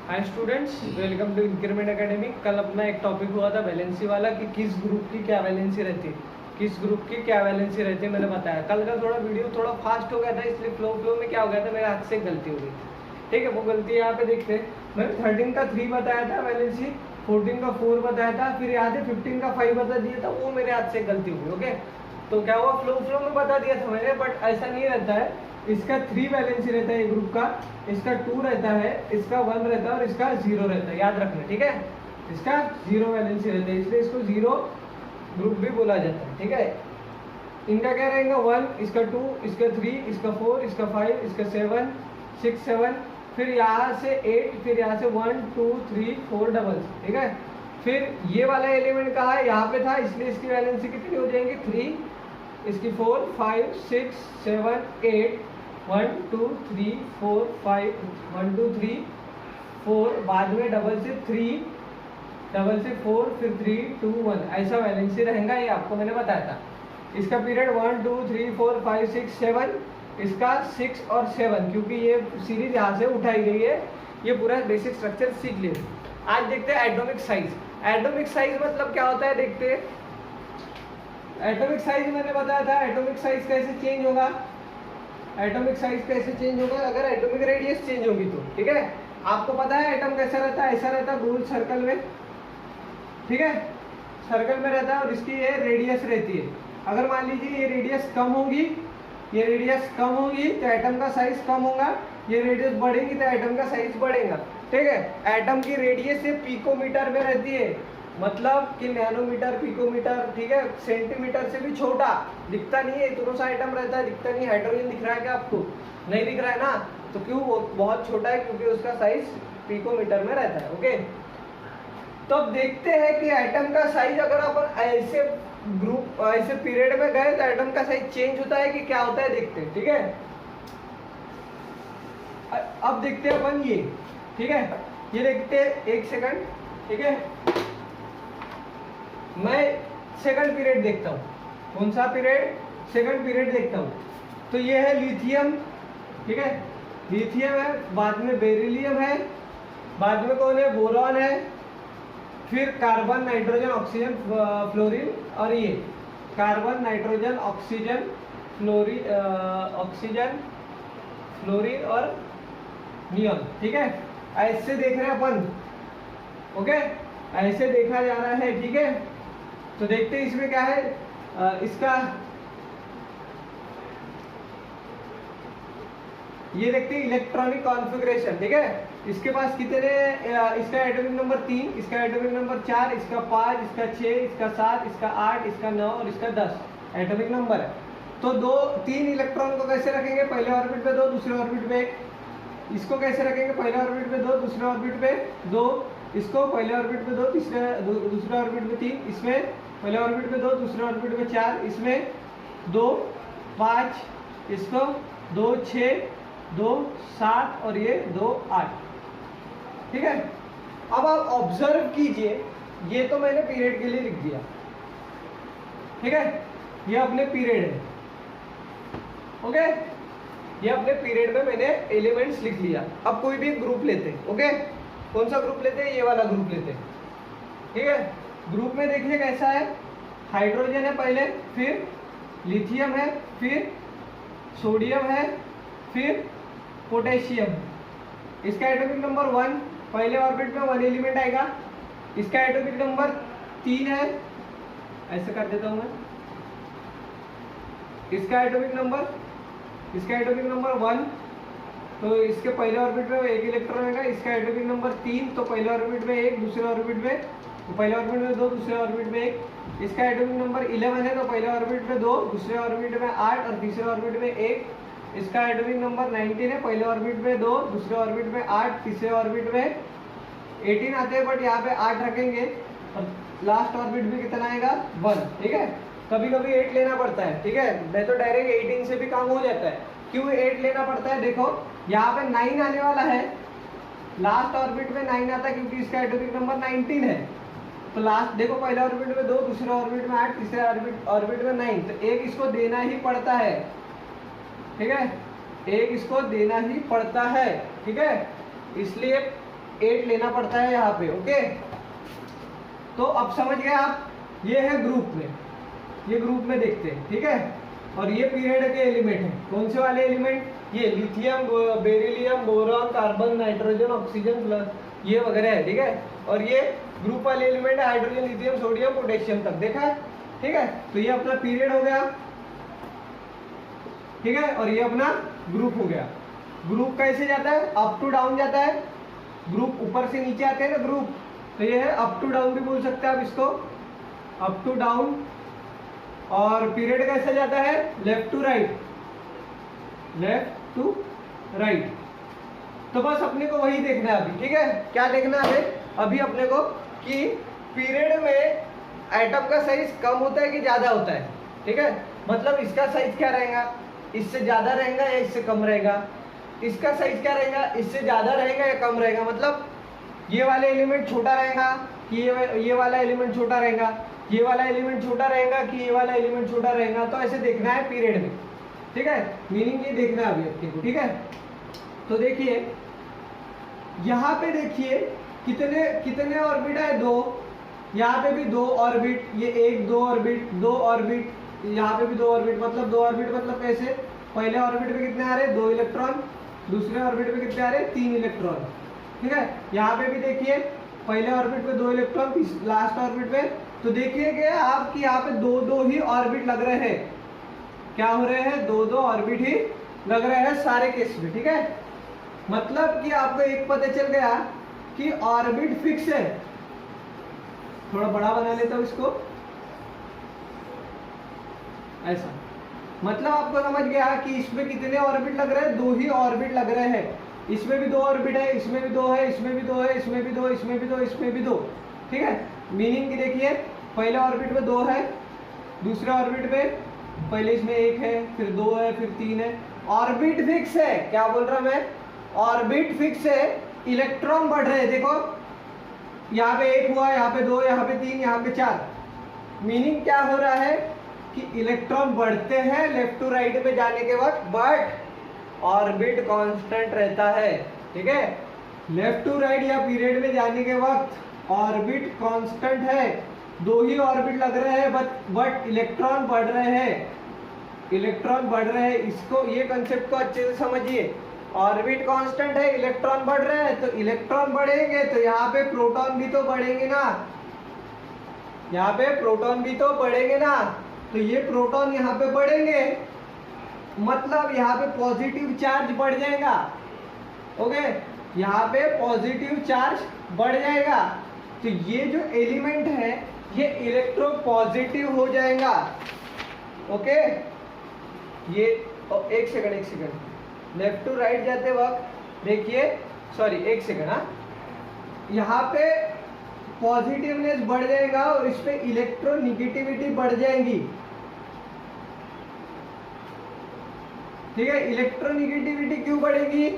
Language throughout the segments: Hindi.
Hi students, welcome to increment academy. कल अपना एक टॉपिक हुआ था वैलेंसी वाला कि किस ग्रुप की क्या वैलेंसी रहती है, किस ग्रुप की क्या वैलेंसी रहती है। मैंने बताया कल का थोड़ा वीडियो थोड़ा फास्ट हो गया था, इसलिए फ्लो में क्या हो गया था, मेरे हाथ से एक गलती हो गई। ठीक है, वो गलती यहाँ पे देखते हैं। मैंने 13 का 3 बताया था वैलेंसी, 14 का 4 बताया था, फिर यहाँ से 15 का 5 बता दिया था, वो मेरे हाथ से गलती हो गई। ओके, तो क्या हुआ, फ्लो में बता दिया था मैंने, बट ऐसा नहीं रहता है। इसका 3 वैलेंसी रहता है ग्रुप का, इसका 2 रहता है, इसका 1 रहता है और इसका 0 रहता है। याद रखना, ठीक है, इसका 0 वैलेंसी रहता है, इसलिए इसको 0 ग्रुप भी बोला जाता है। ठीक है, इनका क्या रहेगा, 1, इसका 2, इसका 3, इसका 4, इसका 5, इसका 7, 6, 7, फिर यहाँ से 8, फिर यहाँ से 1, 2, 3, 4 डबल। ठीक है, फिर ये वाला एलिमेंट कहाँ है, यहाँ पे था, इसलिए इसकी वैलेंसी कितनी हो जाएंगी, 3, इसकी 4, 5, 6, 7, 8, 1, 2, 3, 4, 5, 1, 2, 3, 4, बाद में डबल से 3, डबल से 4, फिर 3, 2, 1, ऐसा वैलेंसी रहेगा। ये आपको मैंने बताया था। इसका पीरियड 1, 2, 3, 4, 5, 6, 7, इसका 6 और 7, क्योंकि ये सीरीज यहाँ से उठाई गई है। ये पूरा बेसिक स्ट्रक्चर सीख लिए। आज देखते हैं एटॉमिक साइज। एटॉमिक साइज मतलब क्या होता है, देखते हैं। एटॉमिक साइज मैंने बताया था, एटॉमिक साइज कैसे चेंज होगा, एटॉमिक साइज कैसे चेंज होगा अगर एटॉमिक रेडियस चेंज होगी तो। ठीक है, आपको पता है एटम कैसा रहता है, ऐसा रहता है गोल सर्कल में। ठीक है, सर्कल में रहता है और इसकी ये रेडियस रहती है। अगर मान लीजिए ये रेडियस कम होगी, ये रेडियस कम होगी तो एटम का साइज कम होगा, ये रेडियस बढ़ेगी तो एटम का साइज बढ़ेगा। ठीक है, एटम की रेडियस से पिकोमीटर में रहती है, मतलब कि नैनोमीटर, पिकोमीटर। ठीक है, सेंटीमीटर से भी छोटा दिखता नहीं है, इतना सा आइटम रहता है, दिखता नहीं। हाइड्रोजन दिख रहा है क्या आपको, नहीं दिख रहा है ना, तो क्यों, बहुत छोटा है, क्योंकि उसका साइज पिकोमीटर में रहता है। ओके, तो अब देखते हैं कि एटम का साइज अगर अपन ऐसे ग्रुप ऐसे पीरियड में गए तो एटम का साइज चेंज होता है कि क्या होता है, देखते हैं। ठीक है, अब देखते हैं अपन ये। ठीक है, ये देखते हैं, एक सेकंड। ठीक है, मैं सेकंड पीरियड देखता हूँ। कौन सा पीरियड, सेकंड पीरियड देखता हूँ। तो ये है लिथियम। ठीक है, लिथियम है, बाद में बेरिलियम है, बाद में कौन है, बोरॉन है, फिर कार्बन, नाइट्रोजन, ऑक्सीजन, फ्लोरीन, और ये carbon, nitrogen, oxygen, oxygen, fluorine और नियॉन। ठीक है, ऐसे देख रहे हैं अपन। ओके, ऐसे देखा जा रहा है। ठीक है, तो देखते हैं इसमें क्या है। इसका ये देखते हैं इलेक्ट्रॉनिक कॉन्फ़िगरेशन। ठीक है, इसके पास कितने, इसका एटॉमिक नंबर 3, इसका एटॉमिक नंबर 4, इसका 5, इसका 6, इसका 7, इसका 8, इसका 9 और इसका 10 एटॉमिक नंबर है। तो 3 इलेक्ट्रॉन को कैसे रखेंगे, पहले ऑर्बिट पे 2, दूसरे ऑर्बिट पे 1। इसको कैसे रखेंगे, पहले ऑर्बिट पे 2, दूसरे ऑर्बिट पे 2, इसको पहले ऑर्बिट पे 2, दूसरे ऑर्बिट पे 3, इसमें पहले ऑर्बिट पे 2, दूसरे ऑर्बिट पे 4, इसमें 2, 5, इसको 2, 6, 2, 7 और ये 2, 8। ठीक है, अब आप ऑब्जर्व कीजिए, ये तो मैंने पीरियड के लिए लिख दिया। ठीक है, ये अपने पीरियड है। ओके, ये अपने पीरियड में मैंने एलिमेंट्स लिख लिया। अब कोई भी ग्रुप लेते हैं। ओके, कौन सा ग्रुप लेते हैं, ये वाला ग्रुप लेते हैं। ठीक है, ग्रुप में देखिए कैसा है, हाइड्रोजन है पहले, फिर लिथियम है, फिर सोडियम है, फिर पोटेशियम। इसका एटॉमिक नंबर 1, पहले ऑर्बिट में 1 एलिमेंट आएगा। इसका एटॉमिक नंबर 3 है, ऐसे कर देता हूं मैं। इसका एटॉमिक नंबर 1, तो इसके पहले ऑर्बिट में 1 इलेक्ट्रॉन आएगा। इसका एटॉमिक नंबर 3, तो पहले ऑर्बिट में 1, दूसरे ऑर्बिट में, तो पहले ऑर्बिट में 2, दूसरे ऑर्बिट में 1। इसका एटॉमिक नंबर 11 है, तो पहले ऑर्बिट में 2, दूसरे ऑर्बिट में 8 और तीसरे ऑर्बिट में 1। इसका एटॉमिक नंबर 19 है, पहले ऑर्बिट में 2, दूसरे ऑर्बिट में 8, तीसरे ऑर्बिट में 18 आते हैं, बट यहाँ पे 8 रखेंगे और लास्ट ऑर्बिट में कितना आएगा, 1। ठीक है, कभी कभी 8 लेना पड़ता है। ठीक है, नहीं तो डायरेक्ट 18 से भी काम हो जाता है। क्यों 8 लेना पड़ता है, देखो यहाँ पे 9 आने वाला है, लास्ट ऑर्बिट में 9 आता है क्योंकि इसका एटॉमिक नंबर 19 है। तो लास्ट देखो, पहले ऑर्बिट में 2, दूसरे ऑर्बिट में 8, तीसरे ऑर्बिट में 9, तो 1 इसको देना ही पड़ता है। ठीक है, 1 इसको देना ही पड़ता है। ठीक है, इसलिए 8 लेना पड़ता है यहाँ पे। ओके, तो अब समझ गए आप, ये है ग्रुप में, ये ग्रुप में देखते हैं, ठीक है। और ये पीरियड के एलिमेंट हैं, कौन से वाले एलिमेंट, ये lithium, beryllium, boron, carbon, nitrogen, oxygen, plus ये वगैरह है, ठीक है। और ये ग्रुप वाले एलिमेंट है हाइड्रोजन, लिथियम, सोडियम, पोटेशियम तक, देखा है, ठीक है। तो ये अपना पीरियड हो गया, ठीक है, और ये अपना ग्रुप हो गया। ग्रुप कैसे जाता है, अप टू डाउन जाता है, ग्रुप ऊपर से नीचे आते हैं ना ग्रुप, तो ये है अप टू डाउन भी बोल सकते हैं आप इसको, अप टू डाउन। और पीरियड कैसे जाता है, left to right, left to right. तो बस अपने को वही देखना है अभी, ठीक है। क्या देखना है अभी अपने को, कि पीरियड में एटम का साइज कम होता है कि ज्यादा होता है, ठीक है। मतलब इसका साइज क्या रहेगा, इससे ज्यादा रहेगा या इससे कम रहेगा, इसका साइज क्या रहेगा, इससे ज्यादा रहेगा या कम रहेगा। मतलब ये वाला एलिमेंट छोटा रहेगा कि ये वाला एलिमेंट छोटा रहेगा, ये वाला एलिमेंट छोटा रहेगा कि ये वाला एलिमेंट छोटा रहेगा। तो ऐसे देखना है पीरियड में, ठीक है, मीनिंग ये देखना है अभी अपने को, ठीक है। तो देखिए यहाँ पे देखिए कितने कितने ऑर्बिट है, 2, यहाँ पे भी 2 ऑर्बिट, ये 1 2 ऑर्बिट, 2 ऑर्बिट, यहाँ पे भी 2 ऑर्बिट। मतलब 2 ऑर्बिट मतलब कैसे, पहले ऑर्बिट पे कितने आ रहे, 2 इलेक्ट्रॉन, दूसरे ऑर्बिट पे कितने आ रहे, 3 इलेक्ट्रॉन, ठीक है। यहाँ पे भी देखिए पहले ऑर्बिट पे 2 इलेक्ट्रॉन, लास्ट ऑर्बिट पे, तो देखिए कि आप कि यहाँ पे 2 ही ऑर्बिट लग रहे हैं, क्या हो रहे हैं, 2 ऑर्बिट ही लग रहे हैं सारे केस में, ठीक है। मतलब कि आपको एक पता चल गया कि ऑर्बिट फिक्स है। थोड़ा बड़ा बना लेता हूं इसको, ऐसा। मतलब आपको समझ गया कि इसमें कितने ऑर्बिट लग रहे हैं, 2 ही ऑर्बिट लग रहे हैं। इसमें भी 2 ऑर्बिट है, इसमें भी 2 है, इसमें भी 2 है, इसमें भी 2, इसमें भी 2, इसमें भी 2, ठीक है। मीनिंग की देखिए पहले ऑर्बिट में 2 है, दूसरे ऑर्बिट में पहले इसमें 1 है, फिर 2 है, फिर 3 है। ऑर्बिट फिक्स है, क्या बोल रहा मैं, ऑर्बिट फिक्स है, इलेक्ट्रॉन बढ़ रहे हैं। देखो यहाँ पे 1 हुआ, यहाँ पे 2, यहाँ पे 3, यहाँ पे 4। मीनिंग क्या हो रहा है कि इलेक्ट्रॉन बढ़ते हैं लेफ्ट टू राइट में जाने के वक्त, बट ऑर्बिट कांस्टेंट रहता है, ठीक है। लेफ्ट टू राइट या पीरियड में जाने के वक्त ऑर्बिट कांस्टेंट है, 2 ही ऑर्बिट लग रहे हैं, बट इलेक्ट्रॉन बढ़ रहे हैं, इलेक्ट्रॉन बढ़ रहे हैं। इसको, ये कंसेप्ट को अच्छे से समझिए। ऑर्बिट कांस्टेंट है, इलेक्ट्रॉन बढ़ रहे हैं, तो इलेक्ट्रॉन बढ़ेंगे तो यहाँ पे प्रोटॉन भी तो बढ़ेंगे ना, यहाँ पे प्रोटॉन भी तो बढ़ेंगे ना। तो ये प्रोटॉन यहाँ पे बढ़ेंगे, मतलब यहाँ पे पॉजिटिव चार्ज बढ़ जाएगा, ओके। यहाँ पे पॉजिटिव चार्ज बढ़ जाएगा, तो ये जो एलिमेंट है ये इलेक्ट्रोपॉजिटिव हो जाएगा, ओके। ये एक सेकंड, लेफ्ट टू राइट जाते वक्त देखिए, सॉरी एक सेकंड, हाँ, यहाँ पे पॉजिटिवनेस बढ़ जाएगा और इस पे इलेक्ट्रोनिगेटिविटी बढ़ जाएगी, ठीक है। इलेक्ट्रोनिगेटिविटी क्यों बढ़ेगी,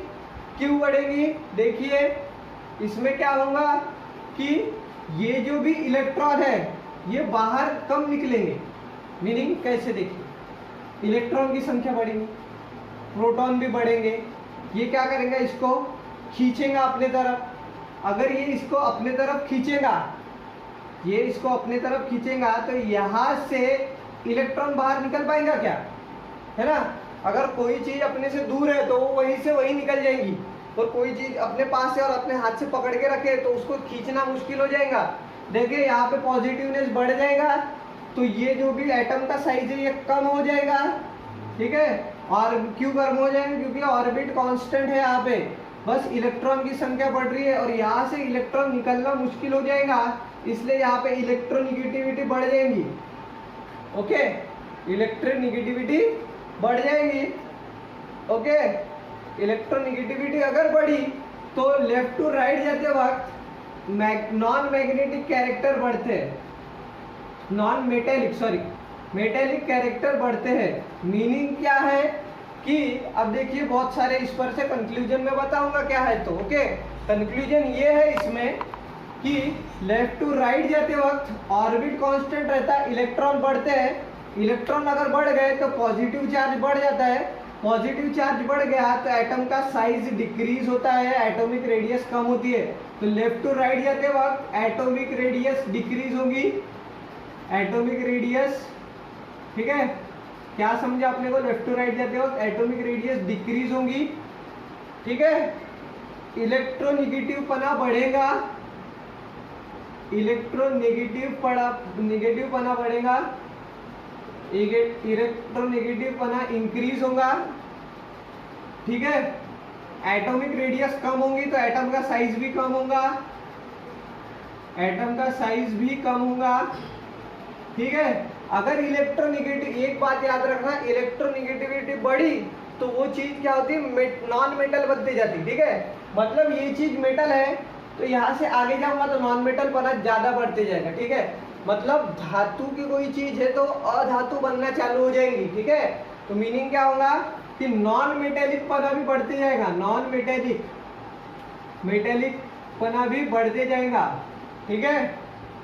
क्यों बढ़ेगी, देखिए इसमें क्या होगा कि ये जो भी इलेक्ट्रॉन है ये बाहर कम निकलेंगे। मीनिंग कैसे, देखिए इलेक्ट्रॉन की संख्या बढ़ेगी, प्रोटॉन भी बढ़ेंगे, ये क्या करेंगे, इसको खींचेगा अपने तरफ। अगर ये इसको अपने तरफ खींचेगा, ये इसको अपने तरफ खींचेगा, तो यहाँ से इलेक्ट्रॉन बाहर निकल पाएगा क्या, है ना। अगर कोई चीज अपने से दूर है तो वो वहीं से वहीं निकल जाएगी, और कोई चीज अपने पास है और अपने हाथ से पकड़ के रखे तो उसको खींचना मुश्किल हो जाएगा। देखिए यहाँ पे पॉजिटिवनेस बढ़ जाएगा, तो ये जो भी एटम का साइज है ये कम हो जाएगा, ठीक है। और क्यों कम हो जाएगा, क्योंकि ऑर्बिट कांस्टेंट है, यहाँ पे बस इलेक्ट्रॉन की संख्या बढ़ रही है और यहाँ से इलेक्ट्रॉन निकलना मुश्किल हो जाएगा, इसलिए यहाँ पे इलेक्ट्रोनिगेटिविटी बढ़ जाएगी, ओके। इलेक्ट्रोनिगेटिविटी बढ़ जाएगी, ओके। इलेक्ट्रोनिगेटिविटी अगर बढ़ी तो लेफ्ट टू राइट जाते वक्त नॉन मैग्नेटिक कैरेक्टर बढ़ते हैं, non metallic, sorry metallic character बढ़ते हैं। मीनिंग क्या है कि अब देखिए बहुत सारे इस पर से कंक्लूजन में बताऊंगा क्या है, तो ओके। कंक्लूजन ये है इसमें कि लेफ्ट टू राइट जाते वक्त ऑर्बिट कांस्टेंट रहता है, इलेक्ट्रॉन बढ़ते हैं। इलेक्ट्रॉन अगर बढ़ गए तो पॉजिटिव चार्ज बढ़ जाता है, पॉजिटिव चार्ज बढ़ गया तो एटम का साइज डिक्रीज होता है, एटॉमिक रेडियस कम होती है। तो लेफ्ट टू राइट जाते वक्त एटॉमिक रेडियस डिक्रीज होगी, एटॉमिक रेडियस, ठीक है, क्या समझे आपने को, लेफ्ट टू राइट जाते वक्त एटॉमिक रेडियस डिक्रीज होगी, ठीक है। इलेक्ट्रोनेगेटिव पना बढ़ेगा, इलेक्ट्रोनेगेटिव पना बढ़ेगा, इलेक्ट्रोनेगेटिव पना इंक्रीज होगा, ठीक है। एटॉमिक रेडियस कम होगी तो एटम का साइज भी कम होगा, एटम का साइज भी कम होगा, ठीक है। अगर इलेक्ट्रोनेगेटिव, एक बात याद रखना, इलेक्ट्रोनेगेटिविटी बढ़ी तो वो चीज क्या होती है, नॉन मेटल बनती जाती, ठीक है। मतलब ये चीज मेटल है तो यहाँ से आगे जाऊंगा तो नॉन मेटल पना ज्यादा बढ़ते जाएगा, ठीक है। मतलब धातु की कोई चीज है तो अधातु बनना चालू हो जाएंगी, ठीक है। तो मीनिंग क्या होगा कि नॉन मेटेलिक पना भी बढ़ते जाएगा, नॉन मेटेलिक, मेटेलिक पना भी बढ़ते जाएगा, ठीक है,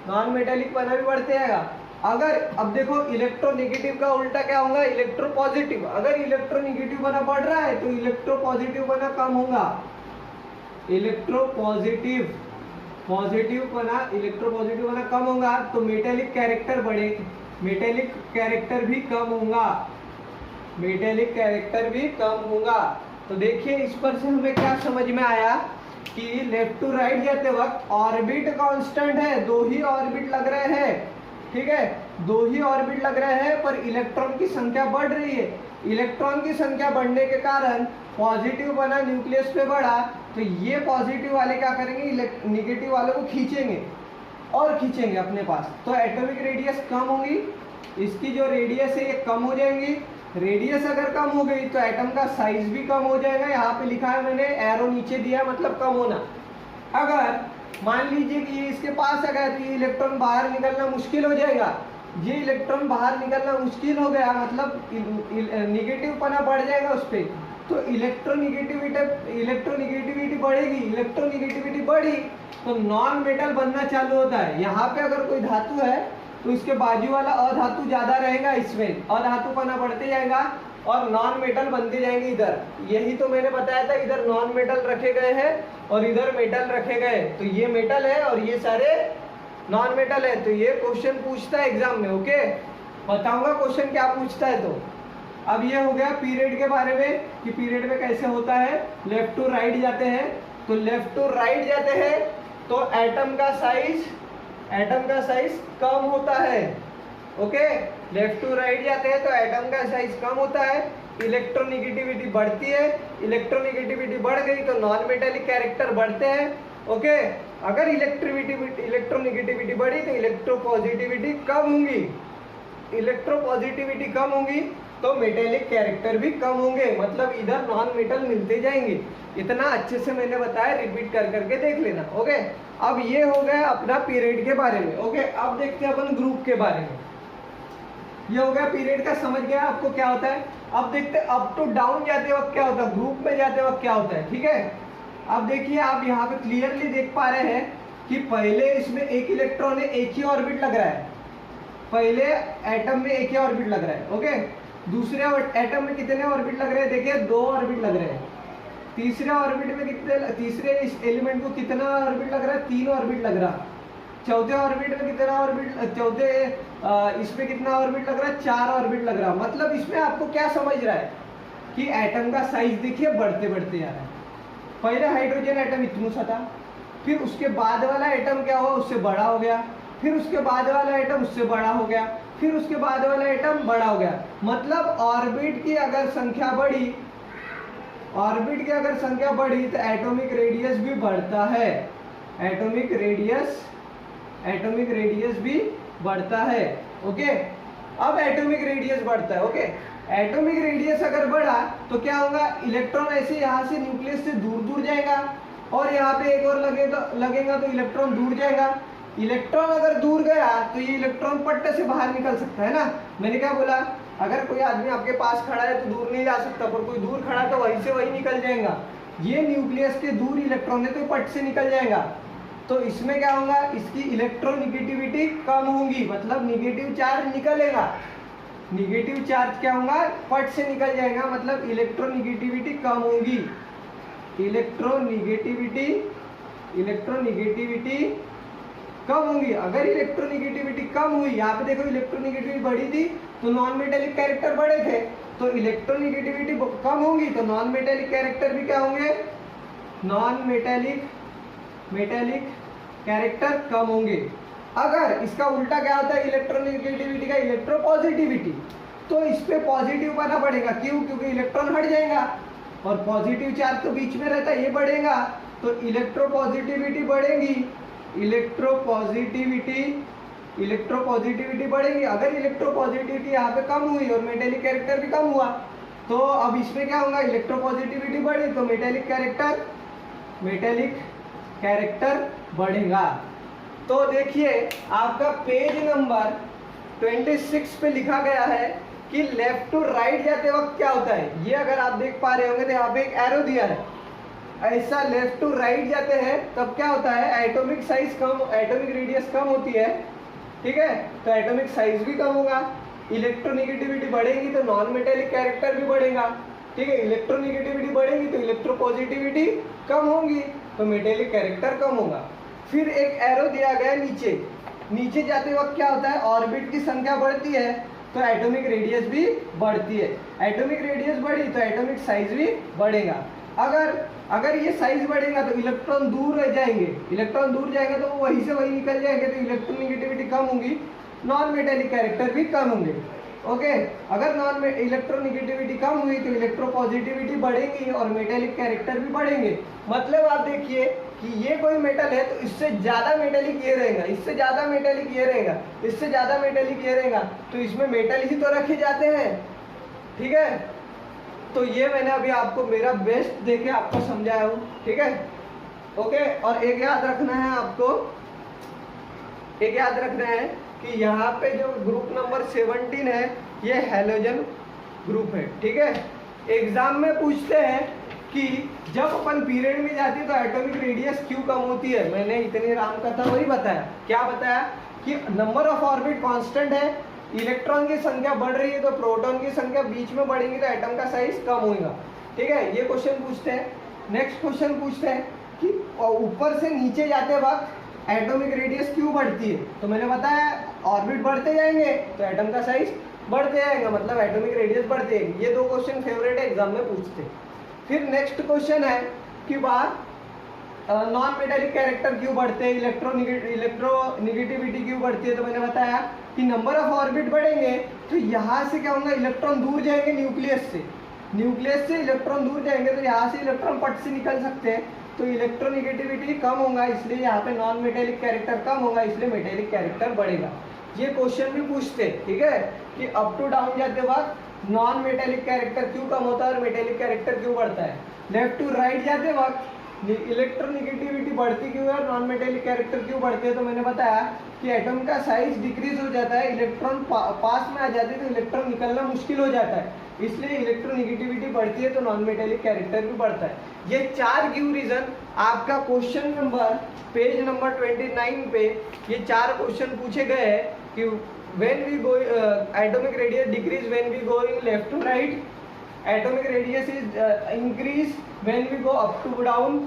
नॉन मेटेलिक पना भी बढ़ते जाएगा। अगर अब देखो इलेक्ट्रोनेगेटिव का उल्टा क्या होगा, इलेक्ट्रोपॉजिटिव। अगर इलेक्ट्रोनेगेटिव पना बढ़ रहा है तो इलेक्ट्रोपॉजिटिव पना कम होगा, इलेक्ट्रोपॉजिटिव इलेक्ट्रोपॉजिटिव पना कम होगा तो मेटेलिक कैरेक्टर बढ़े, मेटेलिक कैरेक्टर भी कम होगा, मेटेलिक कैरेक्टर भी कम होगा। तो देखिए इस पर से हमें क्या समझ में आया कि लेफ्ट टू राइट जाते वक्त ऑर्बिट कांस्टेंट है, दो ही ऑर्बिट लग रहे हैं, ठीक है, दो ही ऑर्बिट लग रहे हैं, पर इलेक्ट्रॉन की संख्या बढ़ रही है। इलेक्ट्रॉन की संख्या बढ़ने के कारण पॉजिटिव बना न्यूक्लियस पे बढ़ा तो ये पॉजिटिव वाले क्या करेंगे, निगेटिव वाले को खींचेंगे और खींचेंगे अपने पास, तो एटॉमिक रेडियस कम होगी, इसकी जो रेडियस है ये कम हो जाएंगी। रेडियस अगर कम हो गई तो एटम का साइज भी कम हो जाएगा, यहाँ पे लिखा है मैंने, एरो नीचे दिया, मतलब कम होना। अगर मान लीजिए कि ये इसके पास आ गया तो ये इलेक्ट्रॉन बाहर निकलना मुश्किल हो जाएगा, ये इलेक्ट्रॉन बाहर निकलना मुश्किल हो गया, मतलब निगेटिव पना बढ़ जाएगा उस पर, तो इलेक्ट्रोनिगेटिविटी बढ़ेगी, इलेक्ट्रोनिगेटिविटी बढ़ी तो नॉन मेटल बनना चालू होता है। यहाँ पे अगर कोई धातु है तो इसके बाजू वाला अधातु ज्यादा रहेगा, इसमें अधातु पना बढ़ते जाएगा और नॉन मेटल बनते जाएंगे इधर। यही तो मैंने बताया था, इधर नॉन मेटल रखे गए हैं और इधर मेटल रखे गए, तो ये मेटल है और ये सारे नॉन मेटल है। तो ये क्वेश्चन पूछता है एग्जाम में, ओके, बताऊंगा क्वेश्चन क्या पूछता है। तो अब ये हो गया पीरियड के बारे में कि पीरियड में कैसे होता है। लेफ्ट टू राइट जाते हैं तो लेफ्ट टू राइट जाते हैं तो एटम का साइज कम होता है, ओके। लेफ्ट टू राइट जाते हैं तो एटम का साइज कम होता है, इलेक्ट्रोनिगेटिविटी बढ़ती है, इलेक्ट्रोनिगेटिविटी बढ़ गई तो नॉन मेटेलिक कैरेक्टर बढ़ते हैं, ओके। अगर इलेक्ट्रोनिगेटिविटी बढ़ी तो इलेक्ट्रोपॉजिटिविटी कम होंगी, इलेक्ट्रोपॉजिटिविटी कम होंगी तो मेटेलिक कैरेक्टर भी कम होंगे, मतलब इधर नॉन मेटल मिलते जाएंगे। इतना अच्छे से मैंने बताया, रिपीट कर करके देख लेना, ओके। अब ये हो गया अपना पीरियड के बारे में, ओके। अब देखते हैं अपन ग्रुप के बारे में। ये हो गया पीरियड का, समझ गया आपको क्या होता है। अब देखते हैं अप टू डाउन जाते वक्त क्या होता है, ग्रुप में जाते वक्त क्या होता है, ठीक है। अब देखिए आप यहाँ पे क्लियरली देख पा रहे हैं कि पहले इसमें एक इलेक्ट्रॉन है, एक ही ऑर्बिट लग रहा है, पहले एटम में एक ही ऑर्बिट लग रहा है, ओके। दूसरे एटम में कितने ऑर्बिट लग रहे हैं, देखिए 2 ऑर्बिट लग रहे हैं। तीसरे ऑर्बिट में कितने, तीसरे इस एलिमेंट को कितना ऑर्बिट लग रहा है, 3 ऑर्बिट लग रहा। चौथे ऑर्बिट में कितना ऑर्बिट, चौथे इसमें कितना ऑर्बिट लग रहा है, 4 ऑर्बिट लग रहा। मतलब इसमें आपको क्या समझ रहा है कि एटम का साइज देखिए बढ़ते बढ़ते जा रहा है। पहले हाइड्रोजन एटम इतना सा था, फिर उसके बाद वाला एटम क्या हुआ, उससे बड़ा हो गया, फिर उसके बाद वाला एटम उससे बड़ा हो गया, फिर उसके बाद वाला एटम बड़ा हो गया। मतलब ऑर्बिट की अगर संख्या बढ़ी, ऑर्बिट की अगर संख्या बढ़ी तो एटॉमिक रेडियस भी बढ़ता है, एटॉमिक रेडियस भी बढ़ता है, ओके। अब एटॉमिक रेडियस बढ़ता है, ओके। एटॉमिक रेडियस अगर बढ़ा तो क्या होगा, इलेक्ट्रॉन ऐसे यहाँ से न्यूक्लियस से दूर दूर जाएगा और यहाँ पे एक और लगेगा तो इलेक्ट्रॉन दूर जाएगा। इलेक्ट्रॉन अगर दूर गया तो ये इलेक्ट्रॉन पट्टे से बाहर निकल सकता है ना। मैंने क्या बोला, अगर कोई आदमी आपके पास खड़ा है तो दूर नहीं जा सकता, पर कोई दूर खड़ा तो वहीं से वहीं निकल जाएगा। ये न्यूक्लियस के दूर इलेक्ट्रॉन है तो पट से निकल जाएगा। तो इसमें क्या होगा, इसकी इलेक्ट्रोनिगेटिविटी कम होगी, मतलब निगेटिव चार्ज निकलेगा, निगेटिव चार्ज क्या होगा, फट से निकल जाएगा, मतलब इलेक्ट्रोनिगेटिविटी कम होगी। इलेक्ट्रोनिगेटिविटी कम होगी। अगर इलेक्ट्रोनिगेटिविटी कम हुई, यहाँ पे देखो इलेक्ट्रोनिगेटिविटी बढ़ी थी तो नॉन मेटेलिक कैरेक्टर बढ़े थे, तो इलेक्ट्रोनिगेटिविटी कम होगी तो नॉन मेटेलिक कैरेक्टर भी क्या होंगे, नॉन मेटेलिक कैरेक्टर कम होंगे। अगर इसका उल्टा क्या होता है इलेक्ट्रोनिगेटिविटी का, इलेक्ट्रोपॉजिटिविटी, तो इस पे पॉजिटिव बना पड़ेगा। क्यों? क्योंकि इलेक्ट्रॉन हट जाएगा और पॉजिटिव चार्ज तो बीच में रहता है, ये बढ़ेगा तो इलेक्ट्रोपॉजिटिविटी बढ़ेगी। इलेक्ट्रोपॉजिटिविटी बढ़ेगी। अगर इलेक्ट्रोपॉजिटिविटी यहाँ पे कम हुई और मेटेलिक कैरेक्टर भी कम हुआ, तो अब इसमें क्या होगा, इलेक्ट्रोपॉजिटिविटी बढ़ी तो मेटेलिक कैरेक्टर बढ़ेगा। तो देखिए आपका पेज नंबर 26 पे लिखा गया है कि लेफ्ट टू राइट जाते वक्त क्या होता है। ये अगर आप देख पा रहे होंगे तो यहाँ पे एक एरो दिया है, ऐसा लेफ्ट टू राइट जाते हैं तब क्या होता है, एटॉमिक साइज कम, एटॉमिक रेडियस कम होती है, ठीक है, तो एटॉमिक साइज भी कम होगा। इलेक्ट्रोनिगेटिविटी बढ़ेगी तो नॉन मेटेलिक कैरेक्टर भी बढ़ेगा, ठीक है। इलेक्ट्रोनिगेटिविटी बढ़ेगी तो इलेक्ट्रोपॉजिटिविटी कम होगी तो मेटेलिक कैरेक्टर कम होगा। फिर एक एरो दिया गया नीचे जाते वक्त क्या होता है, ऑर्बिट की संख्या बढ़ती है तो एटॉमिक रेडियस भी बढ़ती है। एटॉमिक रेडियस बढ़ी तो एटॉमिक साइज भी बढ़ेगा। अगर ये साइज बढ़ेगा तो इलेक्ट्रॉन दूर रह जाएंगे, इलेक्ट्रॉन दूर जाएंगे तो वो वहीं से वहीं निकल जाएंगे, तो इलेक्ट्रोनिगेटिविटी कम होगी, नॉन मेटेलिक कैरेक्टर भी कम होंगे। ओके, अगर नॉन इलेक्ट्रोनिगेटिविटी कम हुई तो इलेक्ट्रोपॉजिटिविटी बढ़ेगी और मेटेलिक कैरेक्टर भी बढ़ेंगे। मतलब आप देखिए कि ये कोई मेटल है तो इससे ज्यादा मेटेलिक ये रहेगा, इससे ज्यादा मेटेलिक ये रहेगा, इससे ज्यादा मेटेलिक ये रहेगा, तो इसमें मेटल ही तो रखे जाते हैं, ठीक है। तो ये मैंने अभी आपको मेरा बेस्ट देके आपको समझाया हूँ, ठीक है। ओके, और एक याद रखना है आपको, एक याद रखना है कि यहाँ पे जो ग्रुप नंबर 17 है ये हैलोजन ग्रुप है, ठीक है। एग्जाम में पूछते हैं कि जब अपन पीरियड में जाती है तो एटॉमिक रेडियस क्यों कम होती है। मैंने इतनी राम कथा वही बताया, क्या बताया कि नंबर ऑफ ऑर्बिट कांस्टेंट है, इलेक्ट्रॉन की संख्या बढ़ रही है तो प्रोटॉन की संख्या बीच में बढ़ेगी तो एटम का साइज कम होगा, ठीक है। ये क्वेश्चन पूछते हैं। नेक्स्ट क्वेश्चन पूछते हैं कि ऊपर से नीचे जाते वक्त एटॉमिक रेडियस क्यों बढ़ती है, तो मैंने बताया ऑर्बिट बढ़ते जाएंगे तो एटम का साइज बढ़ते जाएगा, मतलब एटॉमिक रेडियस बढ़ते जाएगी। ये दो क्वेश्चन फेवरेट है, एग्जाम में पूछते हैं। फिर नेक्स्ट क्वेश्चन है कि बात नॉन मेटेलिक कैरेक्टर क्यों बढ़ते हैं, इलेक्ट्रोनिगेटिविटी क्यों बढ़ती है, तो मैंने बताया कि नंबर ऑफ ऑर्बिट बढ़ेंगे तो यहाँ से क्या होगा, इलेक्ट्रॉन दूर जाएंगे न्यूक्लियस से इलेक्ट्रॉन दूर जाएंगे तो यहाँ से इलेक्ट्रॉन पट से निकल सकते हैं, तो इलेक्ट्रोनिगेटिविटी कम होगा, इसलिए यहाँ पे नॉन मेटेलिक कैरेक्टर कम होगा, इसलिए मेटेलिक कैरेक्टर बढ़ेगा। ये क्वेश्चन भी पूछते हैं, ठीक है, कि अप टू डाउन जाते वक्त नॉन मेटेलिक कैरेक्टर क्यों कम होता है और मेटेलिक कैरेक्टर क्यों बढ़ता है। लेफ्ट टू राइट जाते वक्त इलेक्ट्रोनिगेटिविटी बढ़ती क्यों है और नॉन मेटेलिक कैरेक्टर क्यों बढ़ते हैं, तो मैंने बताया कि एटम का साइज डिक्रीज हो जाता है, इलेक्ट्रॉन पास में आ जाते हैं तो इलेक्ट्रॉन निकलना मुश्किल हो जाता है, इसलिए इलेक्ट्रोनिगेटिविटी बढ़ती है तो नॉन मेटेलिक कैरेक्टर भी बढ़ता है। ये 4 गिव रीजन आपका क्वेश्चन नंबर पेज नंबर 29 पे ये 4 क्वेश्चन पूछे गए हैं कि when we go atomic radius decrease when we going left to right, atomic radius is increase when we go up to down,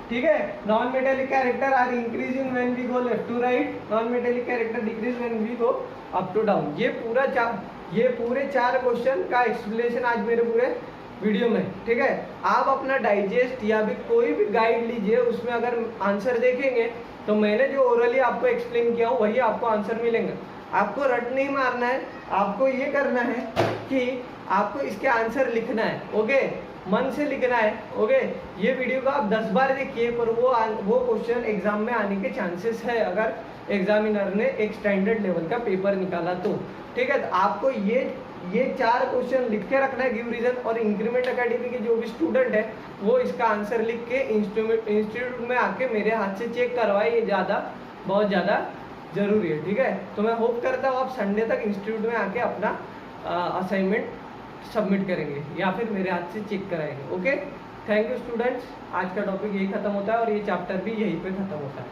ठीक है। Non metallic character are increasing when we go left to right, non metallic character decrease when we go up to down. ये पूरे 4 क्वेश्चन का एक्सप्लेनेशन आज मेरे पूरे वीडियो में, ठीक है। आप अपना डाइजेस्ट या भी कोई भी गाइड लीजिए, उसमें अगर आंसर देखेंगे तो मैंने जो ओरली आपको एक्सप्लेन किया हूँ वही आपको आंसर मिलेंगे। आपको रट नहीं मारना है, आपको ये करना है कि आपको इसके आंसर लिखना है, ओके, मन से लिखना है, ओके। ये वीडियो को आप 10 बार देखिए, पर वो क्वेश्चन एग्जाम में आने के चांसेस है अगर एग्जामिनर ने एक स्टैंडर्ड लेवल का पेपर निकाला तो, ठीक है। तो आपको ये 4 क्वेश्चन लिख के रखना है गिव रीजन, और इंक्रीमेंट एकेडमी के जो भी स्टूडेंट है वो इसका आंसर लिख के इंस्टीट्यूट में आके मेरे हाथ से चेक करवाए, ये बहुत ज़्यादा जरूरी है, ठीक है। तो मैं होप करता हूँ आप संडे तक इंस्टीट्यूट में आके अपना असाइनमेंट सबमिट करेंगे या फिर मेरे हाथ से चेक कराएंगे, ओके। थैंक यू स्टूडेंट्स, आज का टॉपिक यही खत्म होता है और ये चैप्टर भी यहीं पे खत्म होता है।